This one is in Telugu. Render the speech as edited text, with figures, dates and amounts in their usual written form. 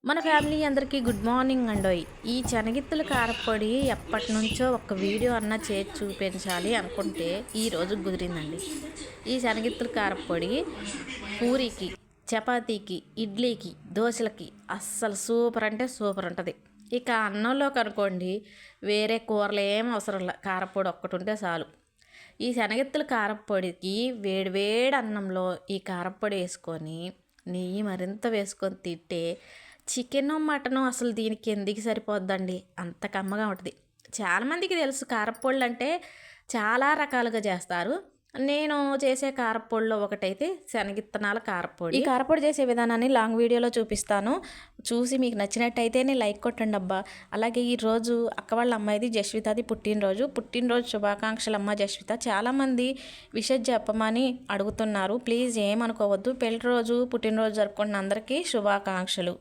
మన ఫ్యామిలీ అందరికీ గుడ్ మార్నింగ్ అండోయ్. ఈ శనగిత్తల కారప్పొడి ఎప్పటినుంచో ఒక వీడియో అన్నా చేసి చూపించాలి అనుకుంటే ఈరోజు కుదిరిందండి. ఈ శనగిత్తల కారప్పొడి పూరీకి, చపాతీకి, ఇడ్లీకి, దోశలకి అస్సలు సూపర్ అంటే సూపర్ ఉంటుంది. ఇక అన్నంలోకి అనుకోండి, వేరే కూరలు ఏం అవసరం లే, కారప్పొడి ఒక్కటి ఉంటే చాలు. ఈ శనగిత్తల కారప్పొడికి వేడి వేడి అన్నంలో ఈ కారప్పొడి వేసుకొని నెయ్యి మరింత వేసుకొని తింటే చికెను మటను అసలు దీనికి ఎందుకు సరిపోద్దండి, అంత కమ్మగా ఉంటుంది. చాలామందికి తెలుసు కారప్పొళ్ళు అంటే చాలా రకాలుగా చేస్తారు. నేను చేసే కారప్పొడిలో ఒకటైతే శనగిత్తనాల కారప్పొడి. ఈ కారప్పొడి చేసే విధానాన్ని లాంగ్ వీడియోలో చూపిస్తాను, చూసి మీకు నచ్చినట్టయితేనే లైక్ కొట్టండి అబ్బా. అలాగే ఈరోజు అక్క వాళ్ళ అమ్మాయిది జస్వితది పుట్టినరోజు శుభాకాంక్షలు అమ్మ జస్విత. చాలామంది విషెస్ చెప్పమని అడుగుతున్నారు, ప్లీజ్ ఏమనుకోవద్దు. పెళ్లి రోజు పుట్టినరోజు జరుపుకున్న అందరికీ శుభాకాంక్షలు.